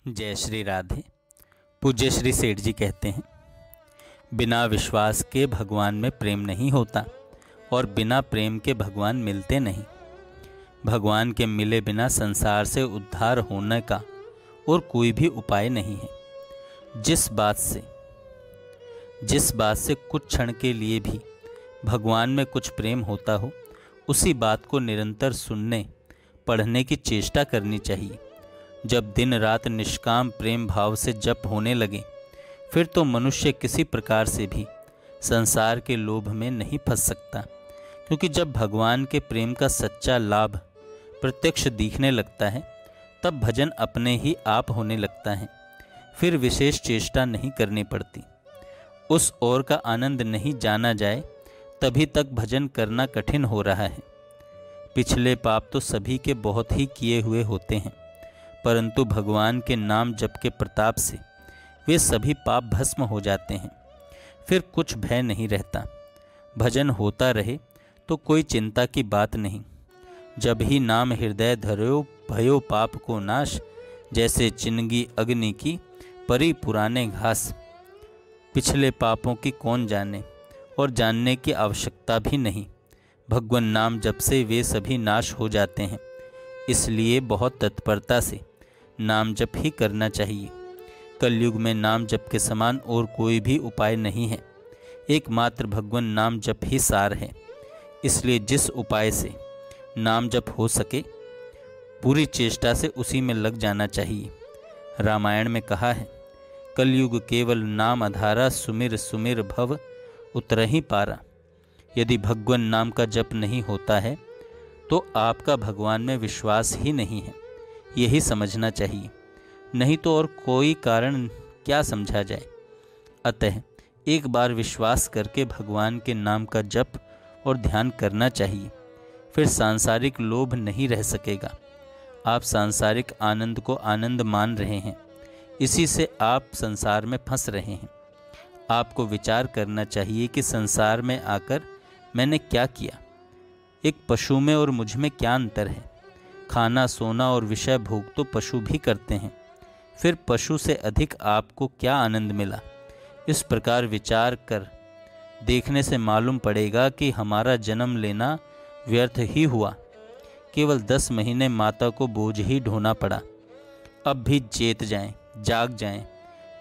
जय श्री राधे। पूज्य श्री सेठ जी कहते हैं, बिना विश्वास के भगवान में प्रेम नहीं होता और बिना प्रेम के भगवान मिलते नहीं। भगवान के मिले बिना संसार से उद्धार होने का और कोई भी उपाय नहीं है। जिस बात से कुछ क्षण के लिए भी भगवान में कुछ प्रेम होता हो, उसी बात को निरंतर सुनने पढ़ने की चेष्टा करनी चाहिए। जब दिन रात निष्काम प्रेम भाव से जप होने लगे, फिर तो मनुष्य किसी प्रकार से भी संसार के लोभ में नहीं फंस सकता, क्योंकि जब भगवान के प्रेम का सच्चा लाभ प्रत्यक्ष दिखने लगता है, तब भजन अपने ही आप होने लगता है। फिर विशेष चेष्टा नहीं करनी पड़ती। उस ओर का आनंद नहीं जाना जाए, तभी तक भजन करना कठिन हो रहा है। पिछले पाप तो सभी के बहुत ही किए हुए होते हैं, परंतु भगवान के नाम जप के प्रताप से वे सभी पाप भस्म हो जाते हैं। फिर कुछ भय नहीं रहता। भजन होता रहे तो कोई चिंता की बात नहीं। जब ही नाम हृदय धर्यो भयो पाप को नाश, जैसे चिनगी अग्नि की परी पुराने घास। पिछले पापों की कौन जाने, और जानने की आवश्यकता भी नहीं। भगवान नाम जप से वे सभी नाश हो जाते हैं। इसलिए बहुत तत्परता से नाम जप ही करना चाहिए। कलयुग में नाम जप के समान और कोई भी उपाय नहीं है। एकमात्र भगवान नाम जप ही सार है। इसलिए जिस उपाय से नाम जप हो सके, पूरी चेष्टा से उसी में लग जाना चाहिए। रामायण में कहा है, कलयुग केवल नाम आधारा, सुमिर सुमिर भव उतरहि पारा। यदि भगवान नाम का जप नहीं होता है तो आपका भगवान में विश्वास ही नहीं है, यही समझना चाहिए। नहीं तो और कोई कारण क्या समझा जाए। अतः एक बार विश्वास करके भगवान के नाम का जप और ध्यान करना चाहिए। फिर सांसारिक लोभ नहीं रह सकेगा। आप सांसारिक आनंद को आनंद मान रहे हैं, इसी से आप संसार में फंस रहे हैं। आपको विचार करना चाहिए कि संसार में आकर मैंने क्या किया। एक पशु में और मुझ में क्या अंतर है। खाना सोना और विषय भोग तो पशु भी करते हैं, फिर पशु से अधिक आपको क्या आनंद मिला। इस प्रकार विचार कर देखने से मालूम पड़ेगा कि हमारा जन्म लेना व्यर्थ ही हुआ। केवल 10 महीने माता को बोझ ही ढोना पड़ा। अब भी चेत जाएं, जाग जाएं,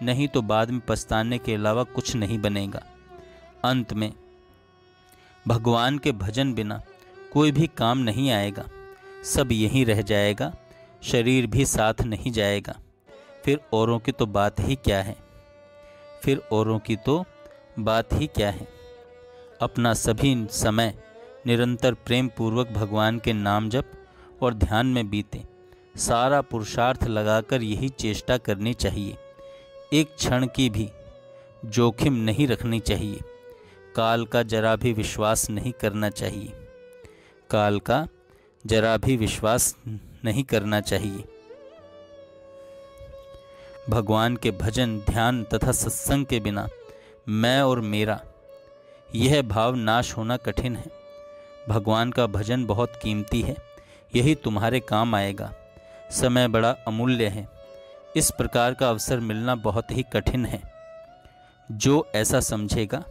नहीं तो बाद में पछताने के अलावा कुछ नहीं बनेगा। अंत में भगवान के भजन बिना कोई भी काम नहीं आएगा। सब यहीं रह जाएगा, शरीर भी साथ नहीं जाएगा। फिर औरों की तो बात ही क्या है। अपना सभी समय निरंतर प्रेम पूर्वक भगवान के नाम जप और ध्यान में बीते। सारा पुरुषार्थ लगाकर यही चेष्टा करनी चाहिए। एक क्षण की भी जोखिम नहीं रखनी चाहिए। काल का जरा भी विश्वास नहीं करना चाहिए। भगवान के भजन ध्यान तथा सत्संग के बिना मैं और मेरा यह भाव नाश होना कठिन है। भगवान का भजन बहुत कीमती है, यही तुम्हारे काम आएगा। समय बड़ा अमूल्य है, इस प्रकार का अवसर मिलना बहुत ही कठिन है। जो ऐसा समझेगा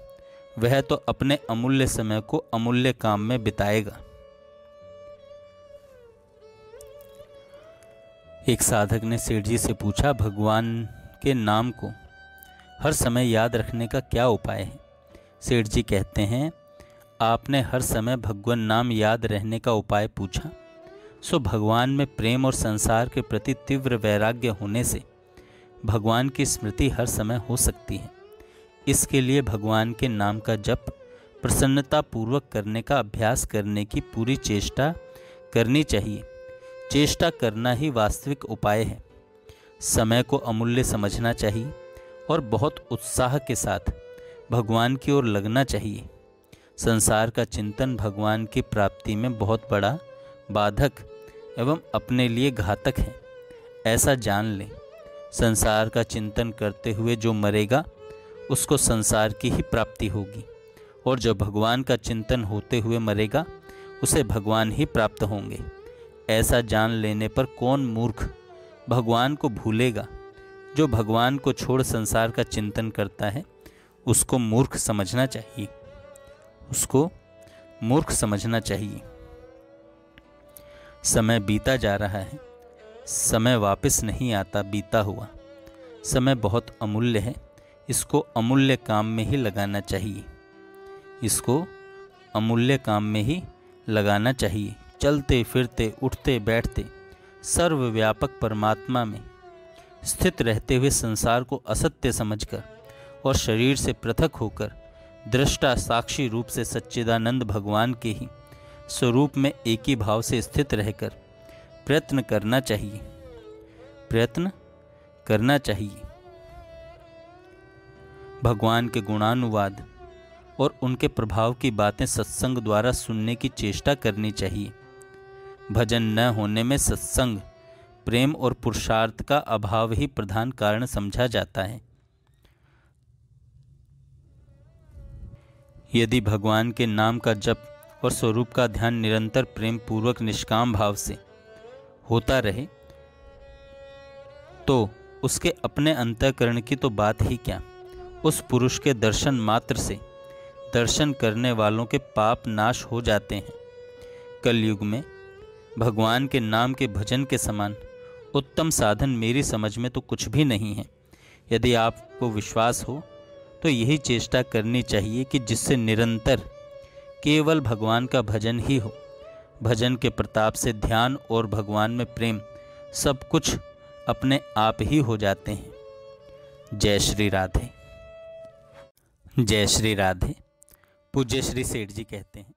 वह तो अपने अमूल्य समय को अमूल्य काम में बिताएगा। एक साधक ने सेठ जी से पूछा, भगवान के नाम को हर समय याद रखने का क्या उपाय है। सेठ जी कहते हैं, आपने हर समय भगवान नाम याद रहने का उपाय पूछा, सो भगवान में प्रेम और संसार के प्रति तीव्र वैराग्य होने से भगवान की स्मृति हर समय हो सकती है। इसके लिए भगवान के नाम का जप प्रसन्नता पूर्वक करने का अभ्यास करने की पूरी चेष्टा करनी चाहिए। चेष्टा करना ही वास्तविक उपाय है। समय को अमूल्य समझना चाहिए और बहुत उत्साह के साथ भगवान की ओर लगना चाहिए। संसार का चिंतन भगवान की प्राप्ति में बहुत बड़ा बाधक एवं अपने लिए घातक है, ऐसा जान लें। संसार का चिंतन करते हुए जो मरेगा उसको संसार की ही प्राप्ति होगी, और जो भगवान का चिंतन होते हुए मरेगा उसे भगवान ही प्राप्त होंगे। ऐसा जान लेने पर कौन मूर्ख भगवान को भूलेगा जो भगवान को छोड़ संसार का चिंतन करता है उसको मूर्ख समझना चाहिए, उसको मूर्ख समझना चाहिए। समय बीता जा रहा है, समय वापस नहीं आता बीता हुआ। समय बहुत अमूल्य है, इसको अमूल्य काम में ही लगाना चाहिए, इसको अमूल्य काम में ही लगाना चाहिए। चलते फिरते उठते बैठते सर्वव्यापक परमात्मा में स्थित रहते हुए संसार को असत्य समझकर और शरीर से पृथक होकर दृष्टा साक्षी रूप से सच्चिदानंद भगवान के ही स्वरूप में एक ही भाव से स्थित रहकर प्रयत्न करना चाहिए, प्रयत्न करना चाहिए। भगवान के गुणानुवाद और उनके प्रभाव की बातें सत्संग द्वारा सुनने की चेष्टा करनी चाहिए। भजन न होने में सत्संग, प्रेम और पुरुषार्थ का अभाव ही प्रधान कारण समझा जाता है। यदि भगवान के नाम का जप और स्वरूप का ध्यान निरंतर प्रेम पूर्वक निष्काम भाव से होता रहे तो उसके अपने अंतःकरण की तो बात ही क्या, उस पुरुष के दर्शन मात्र से दर्शन करने वालों के पाप नाश हो जाते हैं। कलयुग में भगवान के नाम के भजन के समान उत्तम साधन मेरी समझ में तो कुछ भी नहीं है। यदि आपको विश्वास हो तो यही चेष्टा करनी चाहिए कि जिससे निरंतर केवल भगवान का भजन ही हो। भजन के प्रताप से ध्यान और भगवान में प्रेम सब कुछ अपने आप ही हो जाते हैं। जय श्री राधे। जय श्री राधे। पूज्य श्री सेठ जी कहते हैं,